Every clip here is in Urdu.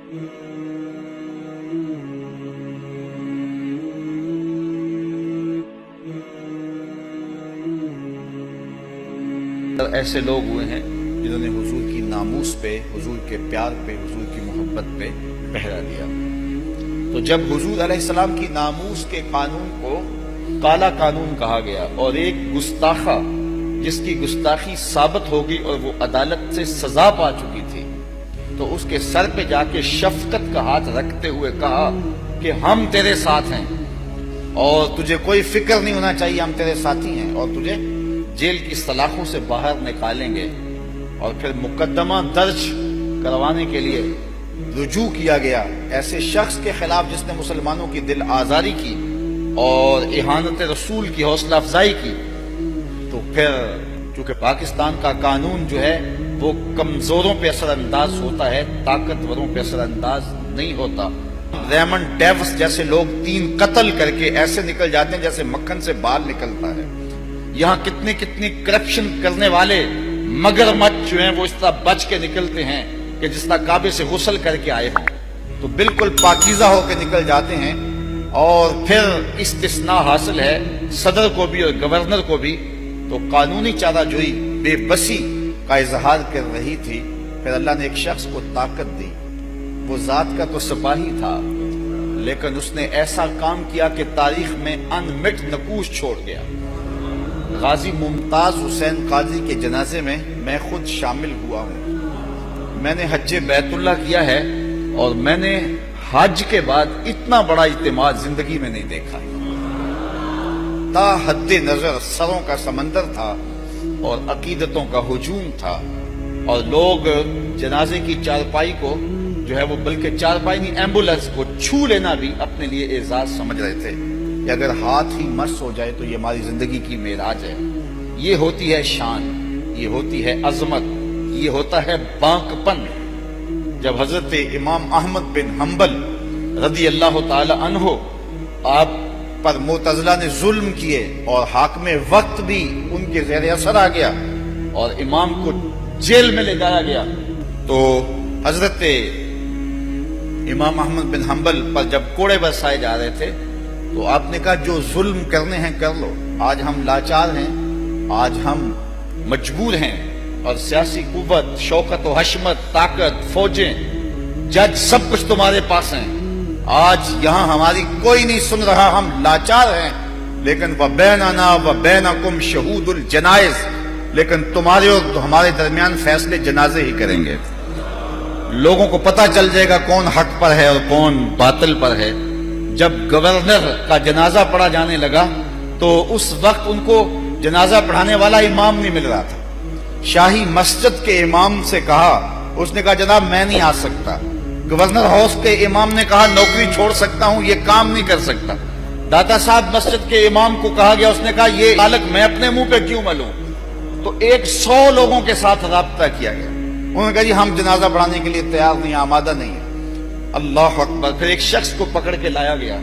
ایسے لوگ ہوئے ہیں جنہوں نے حضور کی ناموس پہ، حضور کے پیار پہ، حضور کی محبت پہ پہرا دیا۔ تو جب حضور علیہ السلام کی ناموس کے قانون کو کالا قانون کہا گیا اور ایک گستاخہ جس کی گستاخی ثابت ہوگی اور وہ عدالت سے سزا پا چکی تھی، تو اس کے سر پہ جا کے شفقت کا ہاتھ رکھتے ہوئے کہا کہ ہم تیرے ساتھ ہیں اور تجھے کوئی فکر نہیں ہونا چاہیے، ہم تیرے ساتھی ہیں اور تجھے جیل کی سلاخوں سے باہر نکالیں گے۔ اور پھر مقدمہ درج کروانے کے لیے رجوع کیا گیا ایسے شخص کے خلاف جس نے مسلمانوں کی دل آزاری کی اور اہانت رسول کی حوصلہ افزائی کی۔ تو پھر چونکہ پاکستان کا قانون جو ہے وہ کمزوروں پہ اثر انداز ہوتا ہے، طاقتوروں پہ اثر انداز نہیں ہوتا۔ ریمنڈ ڈیوس جیسے لوگ 3 قتل کر کے ایسے نکل جاتے ہیں جیسے مکھن سے بال نکلتا ہے۔ یہاں کتنی کرپشن کرنے والے مگرمچھ جو ہیں وہ اس طرح بچ کے نکلتے ہیں کہ جس طرح کعبے سے غسل کر کے آئے ہوں، تو بالکل پاکیزہ ہو کے نکل جاتے ہیں۔ اور پھر استثناء حاصل ہے صدر کو بھی اور گورنر کو بھی۔ تو قانونی چارہ جوئی بے بسی کا اظہار کر رہی تھی، پھر اللہ نے ایک شخص کو طاقت دی۔ وہ ذات کا تو سپاہی تھا لیکن اس نے ایسا کام کیا کہ تاریخ میں انمٹ نقوش چھوڑ گیا۔ غازی ممتاز حسین قاضی کے جنازے میں میں خود شامل ہوا ہوں۔ میں نے حج بیت اللہ کیا ہے اور میں نے حج کے بعد اتنا بڑا اجتماع زندگی میں نہیں دیکھا۔ تا حد نظر سروں کا سمندر تھا اور عقیدتوں کا ہجوم تھا، اور لوگ جنازے کی چارپائی کو جو ہے وہ بلکہ چارپائی نہیں ایمبولینس کو چھو لینا بھی اپنے لیے اعزاز سمجھ رہے تھے کہ اگر ہاتھ ہی مس ہو جائے تو یہ ہماری زندگی کی معراج ہے۔ یہ ہوتی ہے شان، یہ ہوتی ہے عظمت، یہ ہوتا ہے بانک پن۔ جب حضرت امام احمد بن حنبل رضی اللہ تعالی عنہ آپ پر معتزلہ نے ظلم کیے اور حاکم وقت بھی ان کے زیر اثر آ گیا اور امام کو جیل میں لے جایا گیا، تو حضرت امام احمد بن حنبل پر جب کوڑے برسائے جا رہے تھے تو آپ نے کہا جو ظلم کرنے ہیں کر لو، آج ہم لاچار ہیں، آج ہم مجبور ہیں، اور سیاسی قوت، شوکت و حشمت، طاقت، فوجیں، جج سب کچھ تمہارے پاس ہیں، آج یہاں ہماری کوئی نہیں سن رہا، ہم لاچار ہیں، لیکن وَبَيْنَنَا وَبَيْنَكُمْ شُهُودُ الْجَنَائِزِ، لیکن تمہارے اور ہمارے درمیان فیصلے جنازے ہی کریں گے۔ لوگوں کو پتہ چل جائے گا کون حق پر ہے اور کون باطل پر ہے۔ جب گورنر کا جنازہ پڑھا جانے لگا تو اس وقت ان کو جنازہ پڑھانے والا امام نہیں مل رہا تھا۔ شاہی مسجد کے امام سے کہا، اس نے کہا جناب میں نہیں آ سکتا۔ گورنر ہاؤس کے امام نے کہا نوکری چھوڑ سکتا ہوں، یہ کام نہیں کر سکتا۔ داتا صاحب مسجد کے امام کو کہا گیا، اس نے کہا یہ تعلق میں اپنے منہ پہ کیوں ملوں؟ تو 100 لوگوں کے ساتھ رابطہ کیا گیا، انہوں نے کہا جی ہم جنازہ پڑھانے کے لیے تیار نہیں، آمادہ نہیں ہے۔ اللہ اکبر۔ پھر ایک شخص کو پکڑ کے لایا گیا،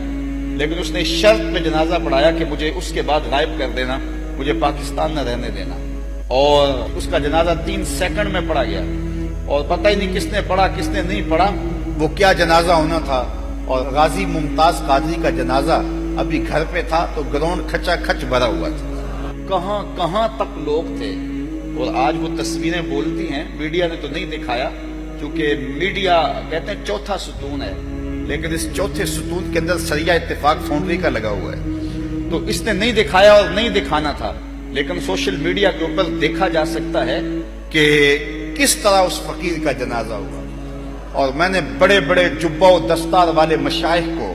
لیکن اس نے شرط پہ جنازہ پڑھایا کہ مجھے اس کے بعد غائب کر دینا، مجھے پاکستان نہ رہنے دینا، اور اس کا جنازہ 3 سیکنڈ میں پڑھا گیا، اور پتہ ہی نہیں کس نے پڑھا کس نے نہیں پڑھا، وہ کیا جنازہ ہونا تھا۔ اور غازی ممتاز قادری کا جنازہ ابھی گھر پہ تھا تو گراؤنڈ کھچا کھچ بھرا ہوا تھا، کہاں کہاں تک لوگ تھے۔ اور آج وہ تصویریں بولتی ہیں، میڈیا نے تو نہیں دکھایا کیونکہ میڈیا کہتے ہیں چوتھا ستون ہے، لیکن اس چوتھے ستون کے اندر سریہ اتفاق فاؤنڈری کا لگا ہوا ہے، تو اس نے نہیں دکھایا اور نہیں دکھانا تھا، لیکن سوشل میڈیا کے اوپر دیکھا جا سکتا ہے کہ کس طرح اس فقیر کا جنازہ ہوا۔ اور میں نے بڑے بڑے جبہ و دستار والے مشائخ کو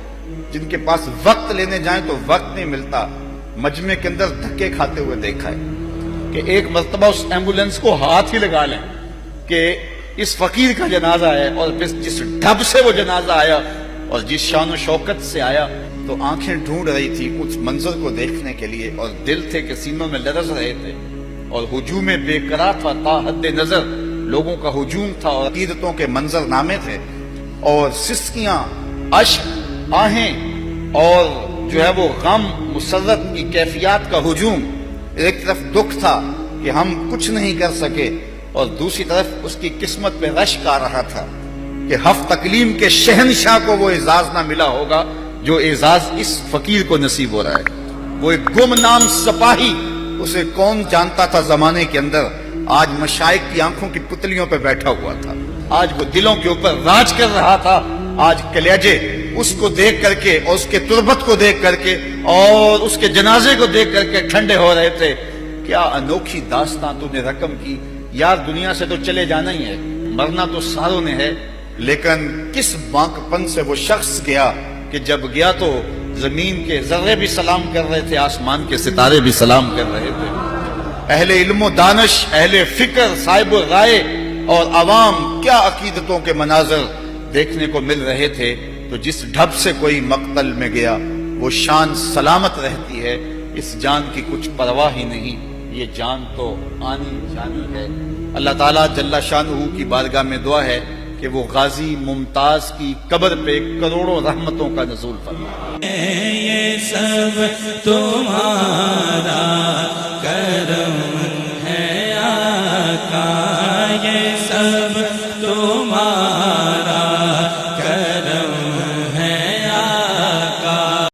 جن کے پاس وقت لینے جائیں تو وقت نہیں ملتا، مجمع کے اندر دھکے کھاتے ہوئے دیکھا ہے کہ ایک مرتبہ اس ایمبولینس کو ہاتھ ہی لگا لیں کہ اس فقیر کا جنازہ ہے، اور جس ڈھب سے وہ جنازہ آیا اور جس شان و شوکت سے آیا، تو آنکھیں ڈھونڈ رہی تھی اس منظر کو دیکھنے کے لیے، اور دل تھے کہ سینوں میں لرز رہے تھے، اور ہجوم بے قرار تھا، تا حد نظر لوگوں کا ہجوم تھا، اور عقیدتوں کے منظر نامے تھے، اور سسکیاں، اشک، آہیں، اور جو ہے وہ غم، مسرت کی کیفیات کا ہجوم۔ ایک طرف دکھ تھا کہ ہم کچھ نہیں کر سکے، اور دوسری طرف اس کی قسمت پہ رشک آ رہا تھا کہ ہفت اقلیم کے شہنشاہ کو وہ اعزاز نہ ملا ہوگا جو اعزاز اس فقیر کو نصیب ہو رہا ہے۔ وہ ایک گمنام سپاہی، اسے کون جانتا تھا زمانے کے اندر، آج مشائخ کی آنکھوں کی پتلیوں پہ بیٹھا ہوا تھا، آج وہ دلوں کے اوپر راج کر رہا تھا۔ آج کلیجے اس کو دیکھ کر کے اور اس کے تربت کو دیکھ کر کے اور اس کے جنازے کو دیکھ کر کے ٹھنڈے ہو رہے تھے۔ کیا انوکھی داستان تو نے رقم کی، یار دنیا سے تو چلے جانا ہی ہے، مرنا تو ساروں نے ہے، لیکن کس بانک پن سے وہ شخص گیا کہ جب گیا تو زمین کے ذرے بھی سلام کر رہے تھے، آسمان کے ستارے بھی سلام کر رہے تھے۔ اہل علم و دانش، اہل فکر، صاحب رائے اور عوام کیا عقیدتوں کے مناظر دیکھنے کو مل رہے تھے۔ تو جس ڈھب سے کوئی مقتل میں گیا وہ شان سلامت رہتی ہے، اس جان کی کچھ پرواہ ہی نہیں، یہ جان تو آنی جانی ہے۔ اللہ تعالیٰ جل شانہ کی بارگاہ میں دعا ہے کہ وہ غازی ممتاز کی قبر پہ کروڑوں رحمتوں کا نزول فرمائے۔ یہ سب تمہارا کرم ہے آقا، یہ سب تمہارا